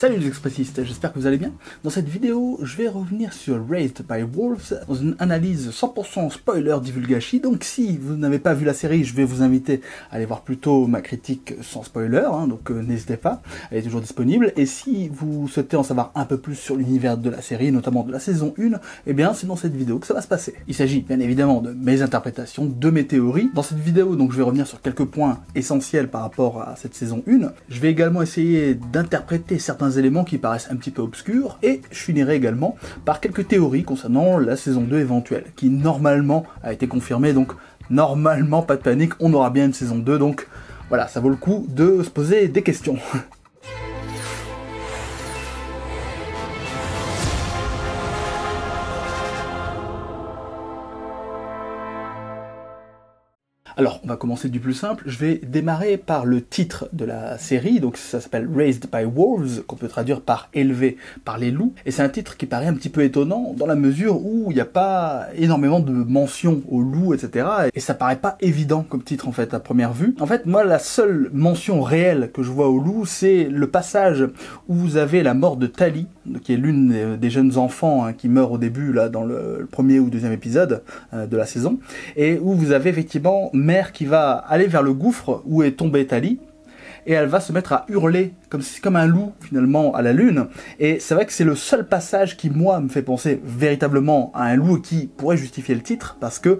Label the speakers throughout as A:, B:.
A: Salut les expressistes, j'espère que vous allez bien. Dans cette vidéo, je vais revenir sur Raised by Wolves dans une analyse 100% spoiler divulgachi. Donc si vous n'avez pas vu la série, je vais vous inviter à aller voir plutôt ma critique sans spoiler, donc n'hésitez pas, elle est toujours disponible. Et si vous souhaitez en savoir un peu plus sur l'univers de la série, notamment de la saison 1, eh bien c'est dans cette vidéo que ça va se passer. Il s'agit bien évidemment de mes interprétations, de mes théories. Dans cette vidéo, donc je vais revenir sur quelques points essentiels par rapport à cette saison 1. Je vais également essayer d'interpréter certains éléments qui paraissent un petit peu obscurs, et je finirai également par quelques théories concernant la saison 2 éventuelle, qui normalement a été confirmée, donc normalement pas de panique, on aura bien une saison 2, donc voilà, ça vaut le coup de se poser des questions. Alors, on va commencer du plus simple. Je vais démarrer par le titre de la série, donc ça s'appelle Raised by Wolves, qu'on peut traduire par élevé par les loups, et c'est un titre qui paraît un petit peu étonnant, dans la mesure où il n'y a pas énormément de mentions aux loups, etc., et ça paraît pas évident comme titre, en fait, à première vue. En fait, moi, la seule mention réelle que je vois aux loups, c'est le passage où vous avez la mort de Tali, qui est l'une des jeunes enfants qui meurt au début, là, dans le premier ou deuxième épisode de la saison, et où vous avez effectivement mère qui va aller vers le gouffre où est tombée Tali, et elle va se mettre à hurler comme un loup finalement à la lune, et c'est vrai que c'est le seul passage qui moi me fait penser véritablement à un loup et qui pourrait justifier le titre, parce que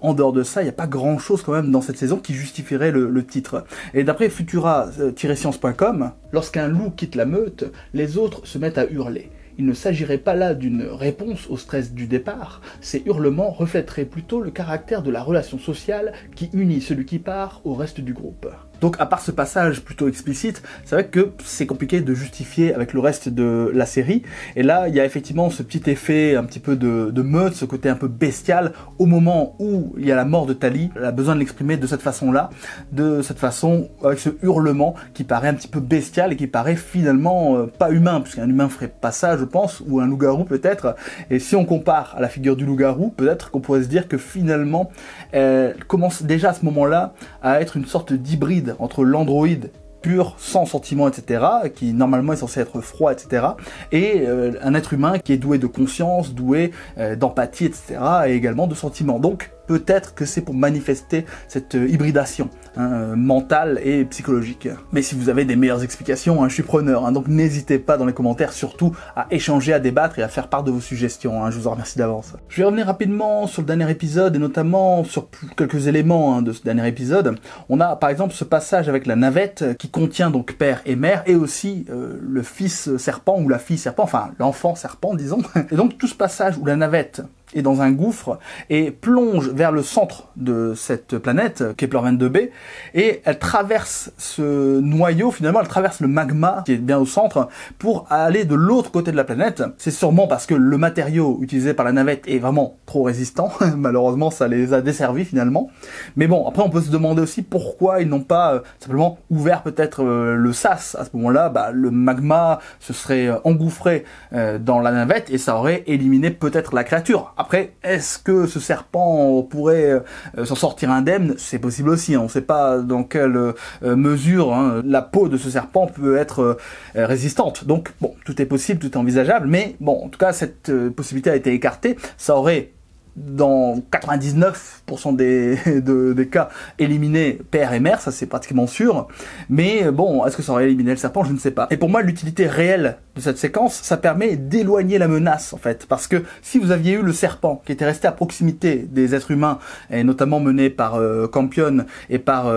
A: en dehors de ça, il n'y a pas grand chose quand même dans cette saison qui justifierait le titre. Et d'après Futura-science.com, lorsqu'un loup quitte la meute, les autres se mettent à hurler. Il ne s'agirait pas là d'une réponse au stress du départ, ces hurlements reflèteraient plutôt le caractère de la relation sociale qui unit celui qui part au reste du groupe. Donc à part ce passage plutôt explicite, c'est vrai que c'est compliqué de justifier avec le reste de la série, et là il y a effectivement ce petit effet un petit peu de meute, ce côté un peu bestial, au moment où il y a la mort de Tali, elle a besoin de l'exprimer de cette façon-là, avec ce hurlement qui paraît un petit peu bestial et qui paraît finalement pas humain, puisqu'un humain ferait pas ça je pense, ou un loup-garou peut-être, et si on compare à la figure du loup-garou, peut-être qu'on pourrait se dire que finalement elle commence déjà à ce moment-là à être une sorte d'hybride entre l'androïde pur, sans sentiments, etc., qui normalement est censé être froid, etc., et un être humain qui est doué de conscience, doué d'empathie, etc., et également de sentiments. Donc peut-être que c'est pour manifester cette hybridation mentale et psychologique. Mais si vous avez des meilleures explications, je suis preneur, donc n'hésitez pas dans les commentaires, surtout à échanger, à débattre et à faire part de vos suggestions, je vous en remercie d'avance. Je vais revenir rapidement sur le dernier épisode, et notamment sur quelques éléments de ce dernier épisode. On a par exemple ce passage avec la navette qui contient donc père et mère, et aussi le fils serpent ou la fille serpent, enfin l'enfant serpent disons. Et donc tout ce passage où la navette est dans un gouffre et plonge vers le centre de cette planète, Kepler 22b, et elle traverse ce noyau, finalement elle traverse le magma qui est bien au centre pour aller de l'autre côté de la planète. C'est sûrement parce que le matériau utilisé par la navette est vraiment trop résistant, malheureusement ça les a desservis finalement. Mais bon, après on peut se demander aussi pourquoi ils n'ont pas simplement ouvert peut-être le sas. À ce moment-là, le magma se serait engouffré dans la navette et ça aurait éliminé peut-être la créature. Après, est-ce que ce serpent pourrait s'en sortir indemne? C'est possible aussi, on ne sait pas dans quelle mesure la peau de ce serpent peut être résistante. Donc bon, tout est possible, tout est envisageable, mais bon, en tout cas, cette possibilité a été écartée. Ça aurait, dans 99% des cas, éliminé père et mère, ça c'est pratiquement sûr, mais bon, est-ce que ça aurait éliminé le serpent? Je ne sais pas. Et pour moi, l'utilité réelle de cette séquence, ça permet d'éloigner la menace, en fait, parce que si vous aviez eu le serpent qui était resté à proximité des êtres humains, et notamment mené par Campion et par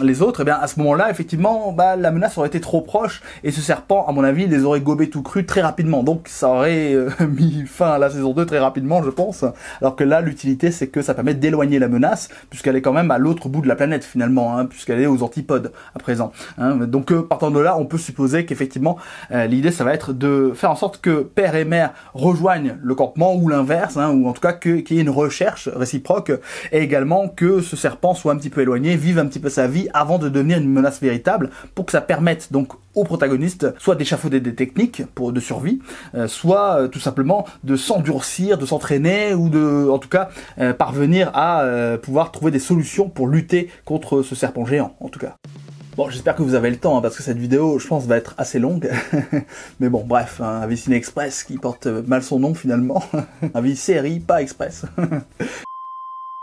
A: les autres, et bien à ce moment-là, effectivement, la menace aurait été trop proche, et ce serpent, à mon avis, les aurait gobés tout cru très rapidement, donc ça aurait mis fin à la saison 2 très rapidement, je pense, alors que là, l'utilité, c'est que ça permet d'éloigner la menace, puisqu'elle est quand même à l'autre bout de la planète, finalement, puisqu'elle est aux antipodes, à présent. Donc, partant de là, on peut supposer qu'effectivement, l'idée, ça va être de faire en sorte que père et mère rejoignent le campement, ou l'inverse, ou en tout cas qu'il y ait une recherche réciproque, et également que ce serpent soit un petit peu éloigné, vive un petit peu sa vie, avant de devenir une menace véritable, pour que ça permette donc aux protagonistes soit d'échafauder des techniques de survie, soit tout simplement de s'endurcir, de s'entraîner, ou de, en tout cas, parvenir à pouvoir trouver des solutions pour lutter contre ce serpent géant, en tout cas. Bon, j'espère que vous avez le temps, hein, parce que cette vidéo, je pense, va être assez longue. Mais bon, bref, un avis Ciné Express qui porte mal son nom finalement. Un avis série, pas express.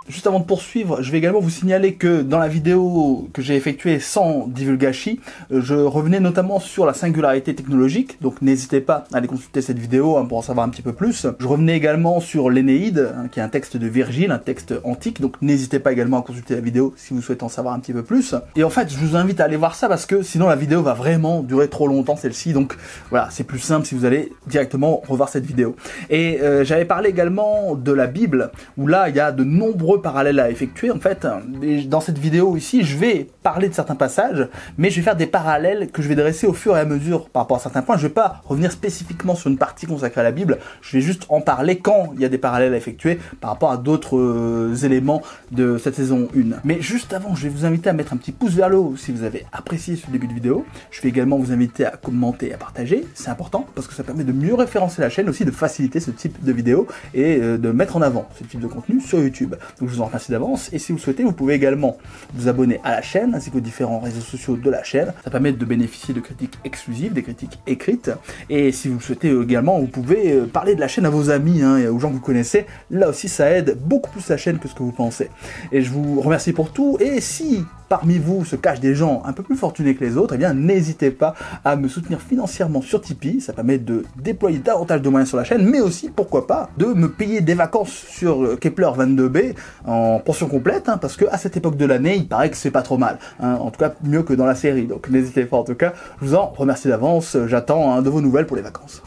A: Juste avant de poursuivre, je vais également vous signaler que dans la vidéo que j'ai effectuée sans divulgachi, je revenais notamment sur la singularité technologique, donc n'hésitez pas à aller consulter cette vidéo pour en savoir un petit peu plus. Je revenais également sur l'Énéide, qui est un texte de Virgile, un texte antique, donc n'hésitez pas également à consulter la vidéo si vous souhaitez en savoir un petit peu plus. Et en fait, je vous invite à aller voir ça parce que sinon la vidéo va vraiment durer trop longtemps celle-ci, donc voilà, c'est plus simple si vous allez directement revoir cette vidéo. Et j'avais parlé également de la Bible, où là il y a de nombreux parallèles à effectuer en fait. Et dans cette vidéo ici, je vais parler de certains passages, mais je vais faire des parallèles que je vais dresser au fur et à mesure par rapport à certains points. Je vais pas revenir spécifiquement sur une partie consacrée à la Bible, je vais juste en parler quand il y a des parallèles à effectuer par rapport à d'autres éléments de cette saison 1. Mais juste avant, je vais vous inviter à mettre un petit pouce vers le haut si vous avez apprécié ce début de vidéo. Je vais également vous inviter à commenter et à partager, c'est important parce que ça permet de mieux référencer la chaîne, aussi de faciliter ce type de vidéo et de mettre en avant ce type de contenu sur YouTube. Donc je vous en remercie d'avance, et si vous le souhaitez, vous pouvez également vous abonner à la chaîne ainsi qu'aux différents réseaux sociaux de la chaîne. Ça permet de bénéficier de critiques exclusives, des critiques écrites, et si vous le souhaitez également, vous pouvez parler de la chaîne à vos amis et aux gens que vous connaissez. Là aussi, ça aide beaucoup plus la chaîne que ce que vous pensez. Et je vous remercie pour tout, et si parmi vous se cachent des gens un peu plus fortunés que les autres, eh bien n'hésitez pas à me soutenir financièrement sur Tipeee, ça permet de déployer davantage de moyens sur la chaîne, mais aussi, pourquoi pas, de me payer des vacances sur Kepler 22b en pension complète, parce que à cette époque de l'année, il paraît que c'est pas trop mal, en tout cas mieux que dans la série, donc n'hésitez pas en tout cas, je vous en remercie d'avance, j'attends de vos nouvelles pour les vacances.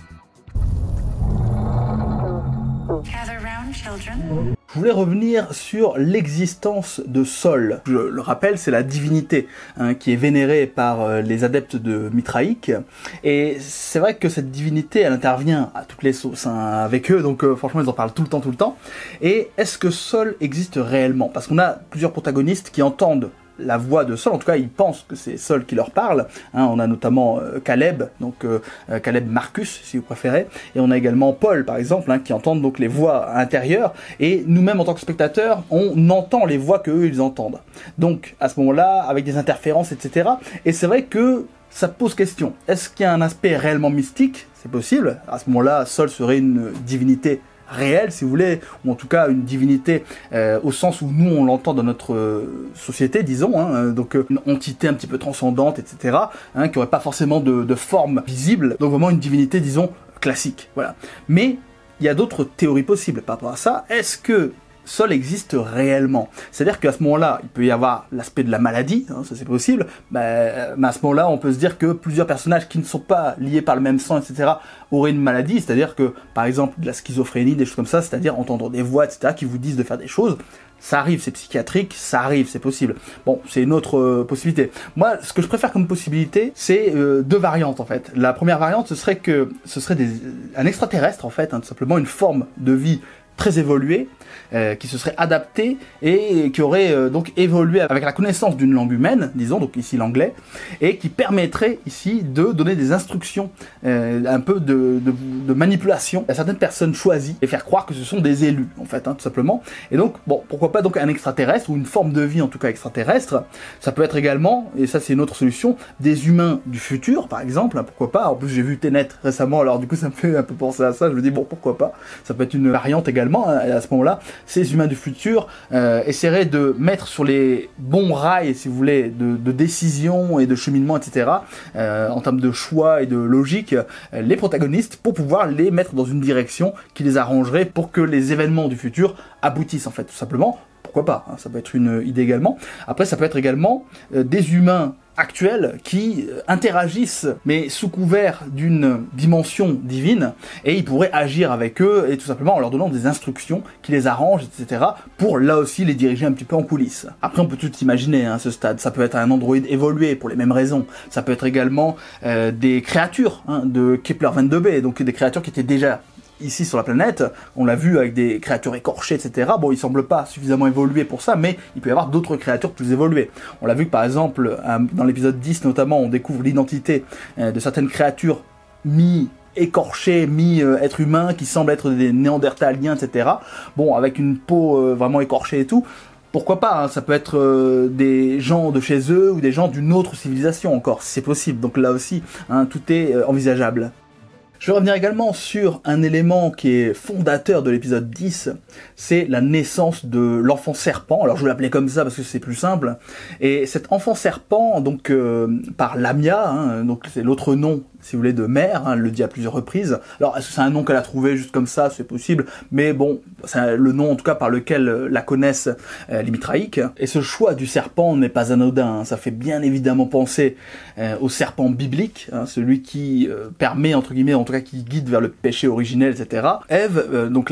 A: Je voulais revenir sur l'existence de Sol. Je le rappelle, c'est la divinité qui est vénérée par les adeptes de Mithraïque. Et c'est vrai que cette divinité, elle intervient à toutes les sauces avec eux, donc franchement, ils en parlent tout le temps. Et est-ce que Sol existe réellement? Parce qu'on a plusieurs protagonistes qui entendent la voix de Sol, en tout cas ils pensent que c'est Sol qui leur parle, on a notamment Caleb, donc Caleb Marcus si vous préférez, et on a également Paul par exemple, qui entendent donc les voix intérieures, et nous-mêmes en tant que spectateurs, on entend les voix qu'eux ils entendent. Donc à ce moment-là, avec des interférences, etc. Et c'est vrai que ça pose question, est-ce qu'il y a un aspect réellement mystique? C'est possible, à ce moment-là, Sol serait une divinité réelle, si vous voulez, ou en tout cas une divinité au sens où nous on l'entend dans notre société, disons, donc une entité un petit peu transcendante, etc., qui aurait pas forcément de forme visible, donc vraiment une divinité, disons, classique, voilà. Mais il y a d'autres théories possibles par rapport à ça. Est-ce que Sol existe réellement? C'est-à-dire qu'à ce moment-là, il peut y avoir l'aspect de la maladie, ça c'est possible, mais à ce moment-là, on peut se dire que plusieurs personnages qui ne sont pas liés par le même sang, etc., auraient une maladie, c'est-à-dire que, par exemple, de la schizophrénie, des choses comme ça, c'est-à-dire entendre des voix, etc., qui vous disent de faire des choses. Ça arrive, c'est psychiatrique, ça arrive, c'est possible. Bon, c'est une autre possibilité. Moi, ce que je préfère comme possibilité, c'est deux variantes, en fait. La première variante, ce serait un extraterrestre, en fait, tout simplement une forme de vie très évoluée, qui se serait adapté et qui aurait donc évolué avec la connaissance d'une langue humaine, disons, donc ici l'anglais, et qui permettrait ici de donner des instructions, un peu de manipulation à certaines personnes choisies et faire croire que ce sont des élus, en fait, tout simplement. Et donc, bon, pourquoi pas donc un extraterrestre, ou une forme de vie en tout cas extraterrestre. Ça peut être également, et ça c'est une autre solution, des humains du futur, par exemple, pourquoi pas. En plus j'ai vu Tenet récemment, alors du coup ça me fait un peu penser à ça, je me dis bon, pourquoi pas. Ça peut être une variante également, à ce moment-là, ces humains du futur essaieraient de mettre sur les bons rails, si vous voulez, de décision et de cheminement, etc., en termes de choix et de logique, les protagonistes, pour pouvoir les mettre dans une direction qui les arrangerait pour que les événements du futur aboutissent, en fait, tout simplement. Pourquoi pas, ça peut être une idée également. Après, ça peut être également des humains actuels qui interagissent, mais sous couvert d'une dimension divine, et ils pourraient agir avec eux, et tout simplement en leur donnant des instructions qui les arrangent, etc., pour là aussi les diriger un petit peu en coulisses. Après, on peut tout imaginer à ce stade. Ça peut être un androïde évolué pour les mêmes raisons. Ça peut être également des créatures de Kepler 22b, donc des créatures qui étaient déjà ici sur la planète, on l'a vu avec des créatures écorchées, etc. Bon, ils semblent pas suffisamment évolués pour ça, mais il peut y avoir d'autres créatures plus évoluées. On l'a vu par exemple, dans l'épisode 10 notamment, on découvre l'identité de certaines créatures mi-écorchées, mi-êtres humains, qui semblent être des néandertaliens, etc. Bon, avec une peau vraiment écorchée et tout. pourquoi pas, hein, ça peut être des gens de chez eux ou des gens d'une autre civilisation encore, c'est possible. Donc là aussi, hein, tout est envisageable. Je vais revenir également sur un élément qui est fondateur de l'épisode 10, c'est la naissance de l'enfant serpent. Alors je vais l'appeler comme ça parce que c'est plus simple. Et cet enfant serpent, donc par Lamia, hein, donc c'est l'autre nom, si vous voulez, de mère, hein, elle le dit à plusieurs reprises. Alors est-ce que c'est un nom qu'elle a trouvé juste comme ça, c'est possible, mais bon, c'est le nom en tout cas par lequel la connaissent les Mitraïques. Et ce choix du serpent n'est pas anodin, hein, ça fait bien évidemment penser au serpent biblique, hein, celui qui permet, entre guillemets, en tout cas qui guide vers le péché originel, etc. Ève, donc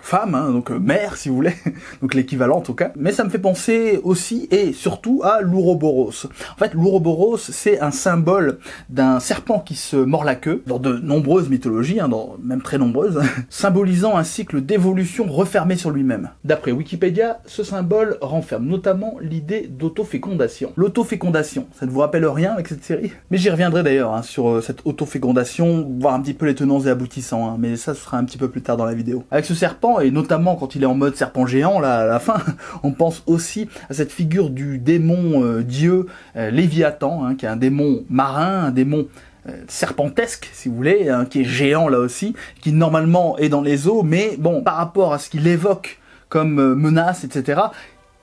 A: femme, hein, donc mère si vous voulez, donc l'équivalent en tout cas. Mais ça me fait penser aussi et surtout à l'Ouroboros. En fait, l'Ouroboros, c'est un symbole d'un serpent qui se mord la queue, dans de nombreuses mythologies, hein, même très nombreuses, symbolisant un cycle d'évolution refermé sur lui-même. D'après Wikipédia, ce symbole renferme notamment l'idée d'autofécondation. L'autofécondation, ça ne vous rappelle rien avec cette série? Mais j'y reviendrai d'ailleurs, hein, sur cette autofécondation, voir un petit peu les tenants et aboutissants, hein, mais ça ce sera un petit peu plus tard dans la vidéo. Avec ce serpent, et notamment quand il est en mode serpent géant, là, à la fin, on pense aussi à cette figure du démon dieu Léviathan, hein, qui est un démon marin, un démon serpentesque, si vous voulez, hein, qui est géant là aussi, qui normalement est dans les eaux, mais bon, par rapport à ce qu'il évoque comme menace, etc.,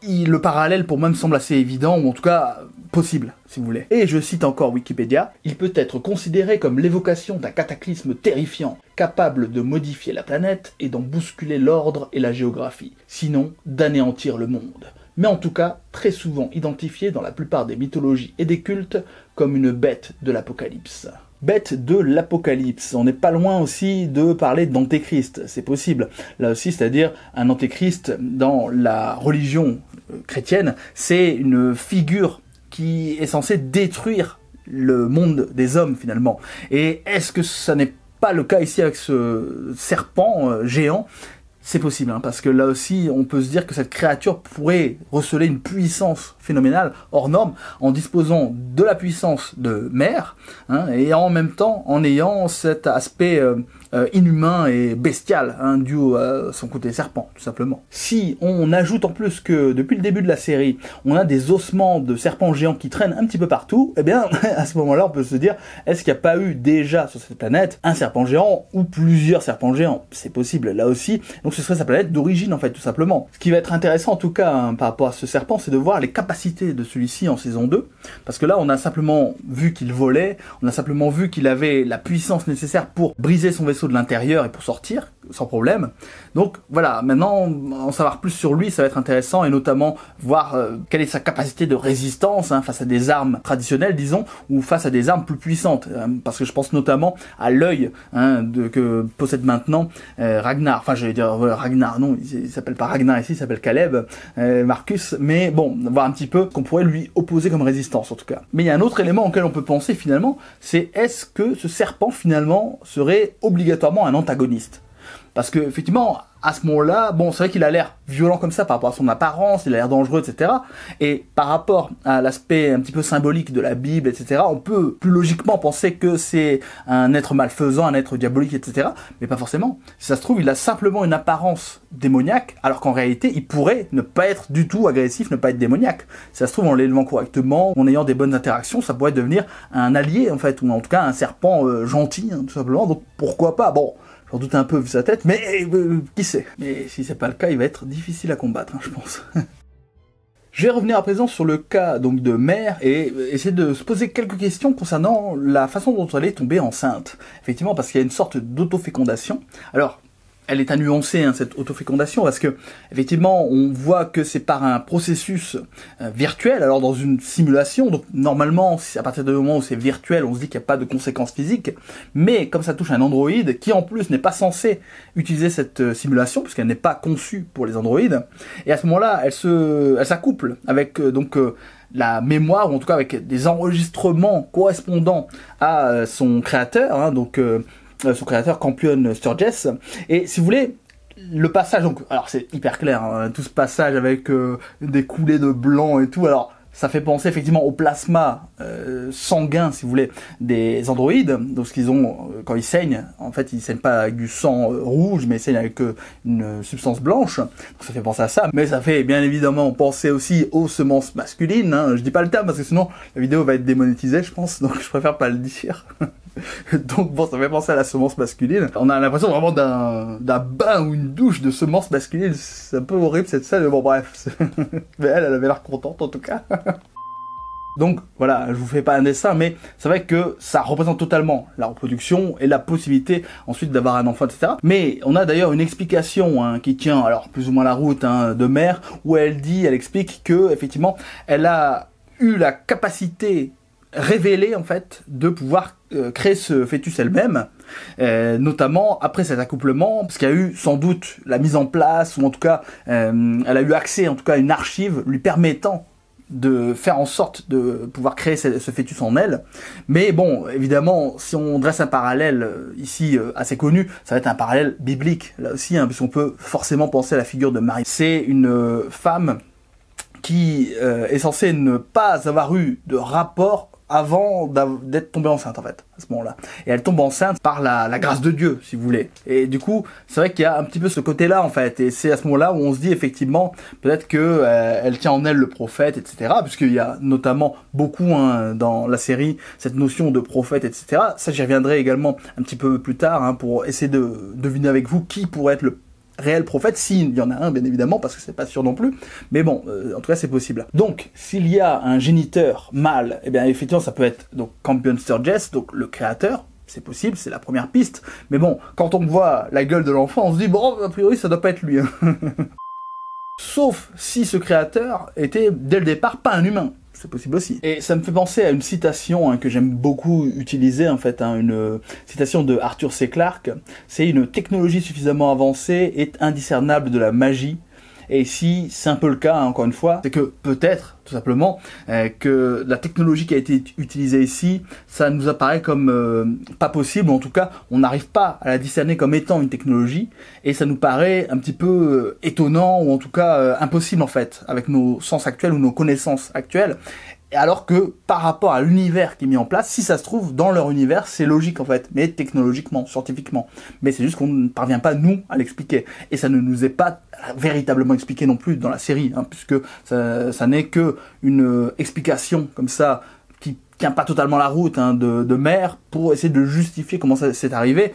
A: le parallèle pour moi me semble assez évident, ou en tout cas possible, si vous voulez. Et je cite encore Wikipédia, il peut être considéré comme l'évocation d'un cataclysme terrifiant, capable de modifier la planète et d'en bousculer l'ordre et la géographie, sinon d'anéantir le monde. Mais en tout cas, très souvent identifié dans la plupart des mythologies et des cultes comme une bête de l'Apocalypse. Bête de l'Apocalypse, on n'est pas loin aussi de parler d'antéchrist, c'est possible. Là aussi, c'est-à-dire un antéchrist dans la religion chrétienne, c'est une figure qui est censée détruire le monde des hommes finalement. Et est-ce que ça n'est pas le cas ici avec ce serpent géant ? C'est possible, hein, parce que là aussi, on peut se dire que cette créature pourrait receler une puissance phénoménale, hors norme, en disposant de la puissance de mère, hein, et en même temps en ayant cet aspect inhumain et bestial, hein, dû à son côté serpent, tout simplement. Si on ajoute en plus que, depuis le début de la série, on a des ossements de serpents géants qui traînent un petit peu partout, eh bien, à ce moment-là, on peut se dire, est-ce qu'il n'y a pas eu déjà sur cette planète un serpent géant ou plusieurs serpents géants? C'est possible, là aussi. Donc ce serait sa planète d'origine, en fait, tout simplement. Ce qui va être intéressant, en tout cas, hein, par rapport à ce serpent, c'est de voir les capacités de celui-ci en saison 2, parce que là, on a simplement vu qu'il volait, on a simplement vu qu'il avait la puissance nécessaire pour briser son vaisseau de l'intérieur et pour sortir, sans problème. Donc voilà, maintenant, en savoir plus sur lui, ça va être intéressant, et notamment voir quelle est sa capacité de résistance, hein, face à des armes traditionnelles, disons, ou face à des armes plus puissantes, parce que je pense notamment à l'œil, hein, que possède maintenant Ragnar, enfin j'allais dire Ragnar, non, il s'appelle pas Ragnar ici, il s'appelle Caleb, Marcus, mais bon, voir un petit peu qu'on pourrait lui opposer comme résistance en tout cas. Mais il y a un autre élément auquel on peut penser finalement, c'est est-ce que ce serpent finalement serait obligatoirement un antagoniste? Parce que effectivement, à ce moment-là, bon, c'est vrai qu'il a l'air violent comme ça par rapport à son apparence, il a l'air dangereux, etc. Et par rapport à l'aspect un petit peu symbolique de la Bible, etc., on peut plus logiquement penser que c'est un être malfaisant, un être diabolique, etc. Mais pas forcément. Si ça se trouve, il a simplement une apparence démoniaque, alors qu'en réalité, il pourrait ne pas être du tout agressif, ne pas être démoniaque. Si ça se trouve, en l'élevant correctement, en ayant des bonnes interactions, ça pourrait devenir un allié, en fait, ou en tout cas un serpent gentil, hein, tout simplement. Donc pourquoi pas? Bon, j'en doute un peu vu sa tête, mais qui sait? Mais si c'est pas le cas, il va être difficile à combattre, hein, je pense. Je vais revenir à présent sur le cas donc de mère et essayer de se poser quelques questions concernant la façon dont elle est tombée enceinte. Effectivement, parce qu'il y a une sorte d'autofécondation. Alors, elle est à nuancer, hein, cette autofécondation, parce que effectivement on voit que c'est par un processus virtuel, alors dans une simulation, donc normalement à partir du moment où c'est virtuel, on se dit qu'il n'y a pas de conséquences physiques, mais comme ça touche un androïde, qui en plus n'est pas censé utiliser cette simulation, puisqu'elle n'est pas conçue pour les androïdes, et à ce moment-là, elle s'accouple avec la mémoire, ou en tout cas avec des enregistrements correspondant à son créateur, hein, donc son créateur Campion Sturges, et si vous voulez, le passage, donc, alors c'est hyper clair, hein, tout ce passage avec des coulées de blanc et tout, alors Ça fait penser effectivement au plasma sanguin, si vous voulez, des androïdes. Donc ce qu'ils ont quand ils saignent, en fait ils saignent pas avec du sang rouge, mais ils saignent avec une substance blanche. Donc ça fait penser à ça. Mais ça fait bien évidemment penser aussi aux semences masculines. Hein. Je dis pas le terme parce que sinon la vidéo va être démonétisée, je pense. Donc je préfère pas le dire. Donc bon, ça fait penser à la semence masculine. On a l'impression vraiment d'un bain ou une douche de semences masculines. C'est un peu horrible cette scène, mais bon bref. Mais elle avait l'air contente en tout cas. Donc voilà, je vous fais pas un dessin, mais c'est vrai que ça représente totalement la reproduction et la possibilité ensuite d'avoir un enfant, etc. Mais on a d'ailleurs une explication qui tient alors plus ou moins la route de Mère, où elle explique que effectivement, elle a eu la capacité révélée en fait de pouvoir créer ce fœtus elle-même, notamment après cet accouplement, parce qu'il y a eu sans doute la mise en place, ou en tout cas elle a eu accès en tout cas à une archive lui permettant de faire en sorte de pouvoir créer ce fœtus en elle. Mais bon, évidemment, si on dresse un parallèle ici assez connu, ça va être un parallèle biblique, là aussi, puisqu'on peut forcément penser à la figure de Marie. C'est une femme qui est censée ne pas avoir eu de rapport avant d'être tombée enceinte en fait, à ce moment-là. Et elle tombe enceinte par la grâce de Dieu, si vous voulez. Et du coup, c'est vrai qu'il y a un petit peu ce côté-là en fait, et c'est à ce moment-là où on se dit effectivement, peut-être que elle tient en elle le prophète, etc. Puisqu'il y a notamment beaucoup dans la série, cette notion de prophète, etc. Ça, j'y reviendrai également un petit peu plus tard, pour essayer de deviner avec vous qui pourrait être le réel prophète, s'il y en a un bien évidemment, parce que c'est pas sûr non plus, mais bon, en tout cas c'est possible. Donc, s'il y a un géniteur mâle, eh bien effectivement ça peut être donc Campion Sturgess, donc le créateur, c'est possible, c'est la première piste, mais bon, quand on voit la gueule de l'enfant, on se dit, bon, a priori ça doit pas être lui. Sauf si ce créateur était, dès le départ, pas un humain. C'est possible aussi. Et ça me fait penser à une citation que j'aime beaucoup utiliser, en fait, une citation de Arthur C. Clarke. C'est une technologie suffisamment avancée est indiscernable de la magie. Et ici, c'est un peu le cas, encore une fois, c'est que peut-être, tout simplement, que la technologie qui a été utilisée ici, ça nous apparaît comme pas possible, ou en tout cas, on n'arrive pas à la discerner comme étant une technologie, et ça nous paraît un petit peu étonnant, ou en tout cas impossible en fait, avec nos sens actuels ou nos connaissances actuelles. Alors que par rapport à l'univers qui est mis en place, si ça se trouve dans leur univers, c'est logique en fait, mais technologiquement, scientifiquement. Mais c'est juste qu'on ne parvient pas nous à l'expliquer, et ça ne nous est pas véritablement expliqué non plus dans la série, puisque ça n'est que une explication comme ça qui tient pas totalement la route de Mère pour essayer de justifier comment ça s'est arrivé.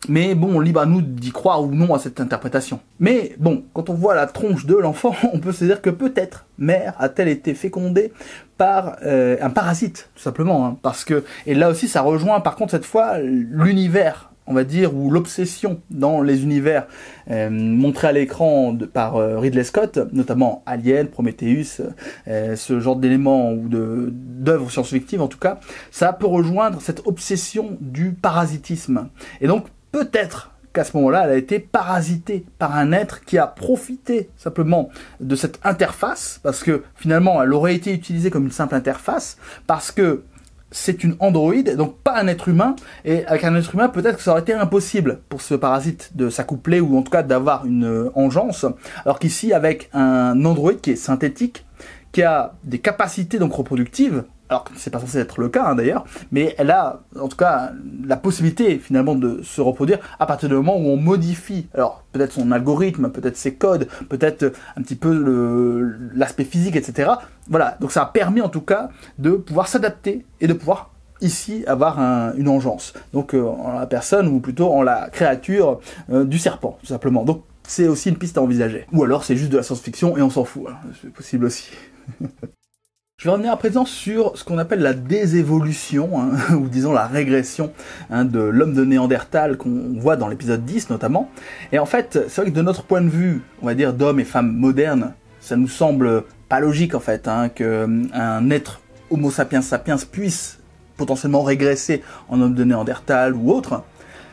A: Mais bon, libre à nous d'y croire ou non à cette interprétation. Mais bon, quand on voit la tronche de l'enfant, on peut se dire que peut-être Mère a-t-elle été fécondée par un parasite, tout simplement. Parce que, et là aussi, ça rejoint par contre cette fois l'univers, on va dire, ou l'obsession dans les univers montrés à l'écran par Ridley Scott, notamment Alien, Prometheus, ce genre d'éléments ou d'œuvres science-fictives en tout cas, ça peut rejoindre cette obsession du parasitisme. Et donc, peut-être qu'à ce moment-là, elle a été parasitée par un être qui a profité simplement de cette interface, parce que finalement, elle aurait été utilisée comme une simple interface, parce que c'est une androïde, donc pas un être humain, et avec un être humain, peut-être que ça aurait été impossible pour ce parasite de s'accoupler, ou en tout cas d'avoir une engeance, alors qu'ici, avec un androïde qui est synthétique, qui a des capacités donc reproductives, alors que c'est pas censé être le cas d'ailleurs, mais elle a en tout cas la possibilité finalement de se reproduire à partir du moment où on modifie, alors peut-être son algorithme, peut-être ses codes, peut-être un petit peu l'aspect physique, etc. Voilà, donc ça a permis en tout cas de pouvoir s'adapter et de pouvoir ici avoir une engeance. Donc en la personne, ou plutôt en la créature du serpent, tout simplement. Donc c'est aussi une piste à envisager. Ou alors c'est juste de la science-fiction et on s'en fout, c'est possible aussi. Je vais revenir à présent sur ce qu'on appelle la désévolution, ou disons la régression de l'homme de Néandertal qu'on voit dans l'épisode 10 notamment. Et en fait, c'est vrai que de notre point de vue, on va dire d'hommes et femmes modernes, ça nous semble pas logique en fait, qu'un être Homo sapiens sapiens puisse potentiellement régresser en homme de Néandertal ou autre.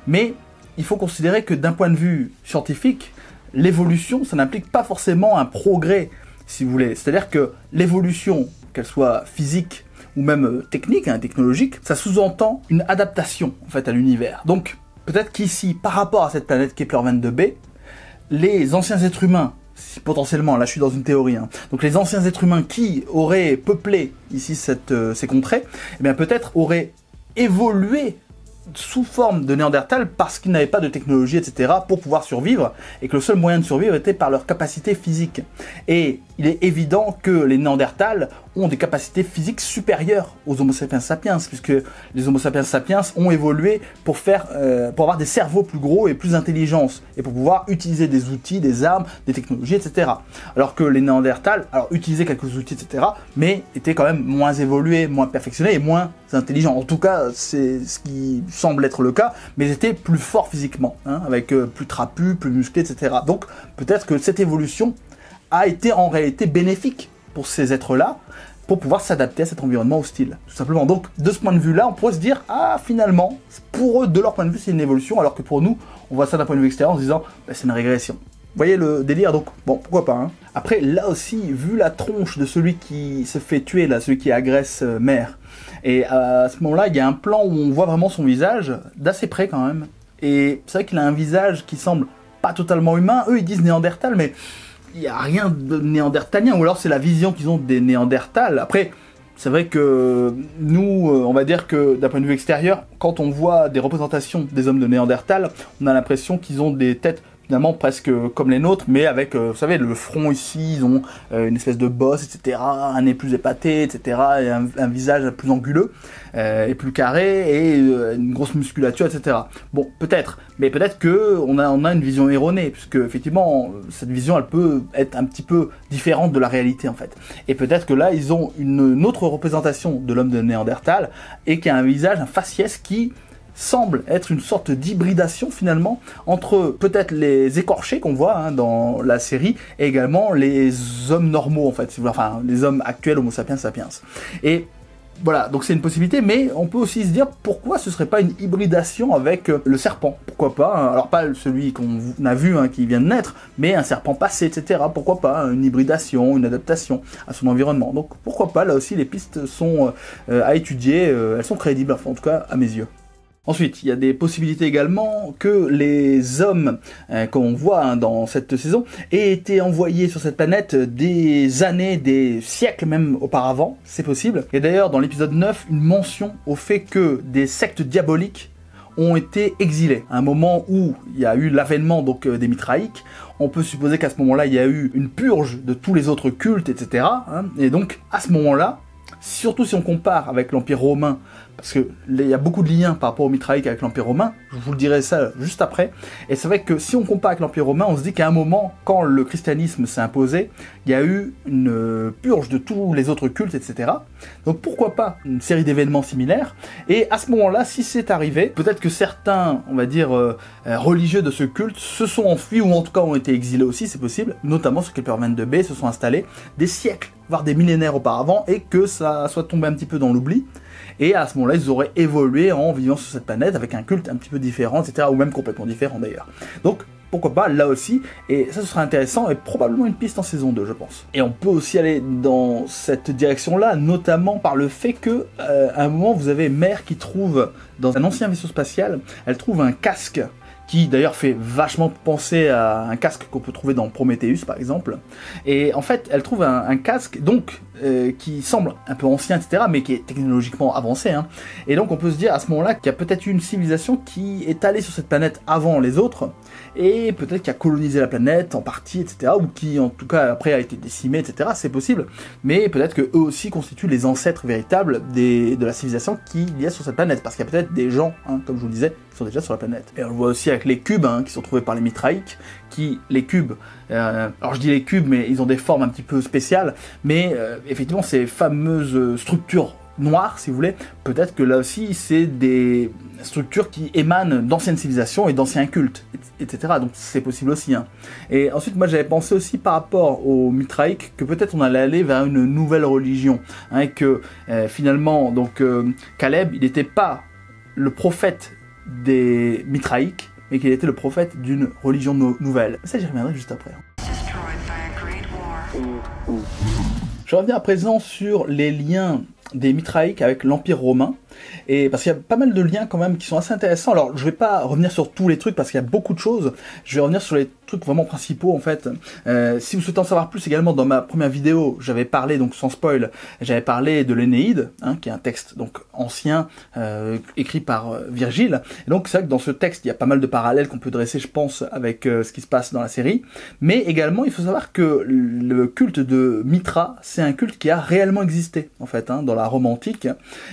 A: Mais il faut considérer que d'un point de vue scientifique, l'évolution, ça n'implique pas forcément un progrès, si vous voulez. C'est-à-dire que l'évolution, qu'elle soit physique ou même technique, technologique, ça sous-entend une adaptation en fait à l'univers. Donc peut-être qu'ici, par rapport à cette planète Kepler 22b, les anciens êtres humains si potentiellement, là je suis dans une théorie, hein, donc les anciens êtres humains qui auraient peuplé ici ces contrées, eh bien peut-être auraient évolué sous forme de Néandertal parce qu'ils n'avaient pas de technologie, etc., pour pouvoir survivre, et que le seul moyen de survivre était par leur capacité physique. Et il est évident que les Néandertals ont des capacités physiques supérieures aux Homo sapiens sapiens, puisque les Homo sapiens sapiens ont évolué pour avoir des cerveaux plus gros et plus intelligents, et pour pouvoir utiliser des outils, des armes, des technologies, etc. Alors que les Néandertals, alors utilisaient quelques outils, etc., mais étaient quand même moins évolués, moins perfectionnés et moins intelligents. En tout cas, c'est ce qui semble être le cas, mais ils étaient plus forts physiquement, hein, avec plus trapus, plus musclés, etc. Donc peut-être que cette évolution a été en réalité bénéfique pour ces êtres-là, pour pouvoir s'adapter à cet environnement hostile, tout simplement. Donc, de ce point de vue-là, on pourrait se dire, ah, finalement, pour eux, de leur point de vue, c'est une évolution, alors que pour nous, on voit ça d'un point de vue extérieur en se disant, bah, c'est une régression. Vous voyez le délire, donc, bon, pourquoi pas, hein. Après, là aussi, vu la tronche de celui qui se fait tuer, là, celui qui agresse Mère, et à ce moment-là, il y a un plan où on voit vraiment son visage, d'assez près quand même, et c'est vrai qu'il a un visage qui semble pas totalement humain. Eux, ils disent Néandertal, mais il n'y a rien de néandertalien, ou alors c'est la vision qu'ils ont des Néandertals. Après, c'est vrai que nous, on va dire que d'un point de vue extérieur, quand on voit des représentations des hommes de Néandertal, on a l'impression qu'ils ont des têtes finalement presque comme les nôtres, mais avec, vous savez, le front ici, ils ont une espèce de bosse, etc., un nez plus épaté, etc., et un visage plus anguleux, et plus carré, et une grosse musculature, etc. Bon, peut-être, mais peut-être que on a une vision erronée, puisque effectivement, cette vision, elle peut être un petit peu différente de la réalité, en fait. Et peut-être que là, ils ont une autre représentation de l'homme de Néandertal, et qui a un visage, un faciès qui semble être une sorte d'hybridation finalement entre peut-être les écorchés qu'on voit, hein, dans la série, et également les hommes normaux en fait, enfin les hommes actuels Homo sapiens sapiens. Et voilà, donc c'est une possibilité, mais on peut aussi se dire pourquoi ce serait pas une hybridation avec le serpent, pourquoi pas, hein, alors pas celui qu'on a vu, hein, qui vient de naître, mais un serpent passé, etc. Pourquoi pas, hein, une hybridation, une adaptation à son environnement. Donc pourquoi pas, là aussi les pistes sont à étudier, elles sont crédibles, enfin, en tout cas à mes yeux. Ensuite, il y a des possibilités également que les hommes, qu'on voit, hein, dans cette saison, aient été envoyés sur cette planète des années, des siècles même auparavant, c'est possible. Et d'ailleurs, dans l'épisode 9, une mention au fait que des sectes diaboliques ont été exilés. À un moment où il y a eu l'avènement donc des Mitraïques, on peut supposer qu'à ce moment-là, il y a eu une purge de tous les autres cultes, etc. Hein, et donc, à ce moment-là, surtout si on compare avec l'Empire romain, parce qu'il y a beaucoup de liens par rapport au Mitraïque avec l'Empire romain, je vous le dirai ça juste après, et c'est vrai que si on compare avec l'Empire romain, on se dit qu'à un moment, quand le christianisme s'est imposé, il y a eu une purge de tous les autres cultes, etc. Donc pourquoi pas une série d'événements similaires, et à ce moment-là, si c'est arrivé, peut-être que certains, on va dire, religieux de ce culte se sont enfuis, ou en tout cas ont été exilés aussi, c'est possible, notamment sur Kepler 22b, se sont installés des siècles, voire des millénaires auparavant, et que ça soit tombé un petit peu dans l'oubli. Et à ce moment-là, ils auraient évolué en vivant sur cette planète avec un culte un petit peu différent, etc., ou même complètement différent d'ailleurs. Donc, pourquoi pas, là aussi, et ça ce sera intéressant, et probablement une piste en saison 2, je pense. Et on peut aussi aller dans cette direction-là, notamment par le fait que, à un moment, vous avez Mère qui trouve, dans un ancien vaisseau spatial, elle trouve un casque, qui d'ailleurs fait vachement penser à un casque qu'on peut trouver dans Prometheus par exemple, et en fait elle trouve un casque donc qui semble un peu ancien, etc., mais qui est technologiquement avancé, hein. Et donc on peut se dire à ce moment-là qu'il y a peut-être eu une civilisation qui est allée sur cette planète avant les autres, et peut-être qui a colonisé la planète en partie, etc., ou qui en tout cas après a été décimée, etc., c'est possible, mais peut-être que eux aussi constituent les ancêtres véritables de la civilisation qu'il y a sur cette planète, parce qu'il y a peut-être des gens, hein, comme je vous le disais, qui sont déjà sur la planète. Et on le voit aussi avec les cubes, hein, qui sont trouvés par les Mitraïques, les cubes, alors je dis les cubes, mais ils ont des formes un petit peu spéciales, mais effectivement ces fameuses structures noires, si vous voulez, peut-être que là aussi c'est des structures qui émanent d'anciennes civilisations et d'anciens cultes, etc. Donc c'est possible aussi, hein. Et ensuite moi j'avais pensé aussi par rapport aux Mitraïques que peut-être on allait aller vers une nouvelle religion, hein, et que finalement donc Caleb il n'était pas le prophète des Mitraïques, mais qu'il était le prophète d'une religion nouvelle. Ça, j'y reviendrai juste après. Je reviens à présent sur les liens des Mitraïques avec l'Empire romain. Et parce qu'il y a pas mal de liens quand même qui sont assez intéressants. Alors je vais pas revenir sur tous les trucs parce qu'il y a beaucoup de choses. Je vais revenir sur les trucs vraiment principaux en fait. Si vous souhaitez en savoir plus également, dans ma première vidéo, j'avais parlé, donc sans spoil, j'avais parlé de l'Énéide, hein, qui est un texte donc ancien, écrit par Virgile. Et donc c'est vrai que dans ce texte, il y a pas mal de parallèles qu'on peut dresser, je pense, avec ce qui se passe dans la série. Mais également, il faut savoir que le culte de Mithra, c'est un culte qui a réellement existé, en fait, hein, dans la Rome antique.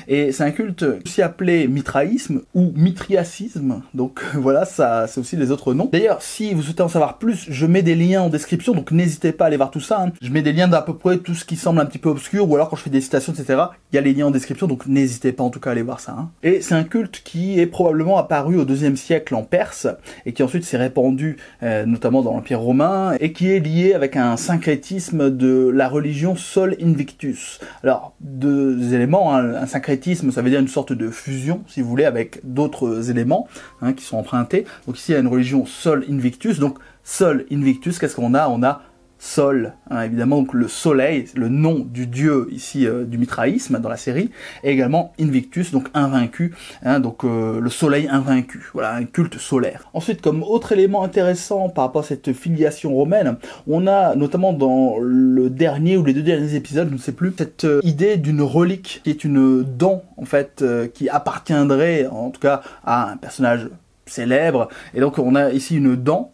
A: Et c'est un culte aussi appelé mitraïsme ou mitriacisme. Donc voilà, ça, c'est aussi les autres noms. D'ailleurs, si vous souhaitez en savoir plus, je mets des liens en description, donc n'hésitez pas à aller voir tout ça. Hein. Je mets des liens d'à peu près tout ce qui semble un petit peu obscur, ou alors quand je fais des citations, etc., il y a les liens en description, donc n'hésitez pas en tout cas à aller voir ça. Hein. Et c'est un culte qui est probablement apparu au IIe siècle en Perse, et qui ensuite s'est répandu notamment dans l'Empire romain, et qui est lié avec un syncrétisme de la religion Sol Invictus. Alors, deux éléments, hein. Un syncrétisme, ça veut dire une sorte de fusion, si vous voulez, avec d'autres éléments hein, qui sont empruntés. Donc ici, il y a une religion Sol Invictus, donc Sol Invictus, qu'est-ce qu'on a? On a Sol, hein, évidemment, donc le soleil, le nom du dieu ici du mitraïsme dans la série, et également Invictus, donc invaincu, hein, donc le soleil invaincu, voilà, un culte solaire. Ensuite, comme autre élément intéressant par rapport à cette filiation romaine, on a notamment dans le dernier ou les 2 derniers épisodes, je ne sais plus, cette idée d'une relique qui est une dent, en fait, qui appartiendrait, en tout cas, à un personnage célèbre, et donc on a ici une dent,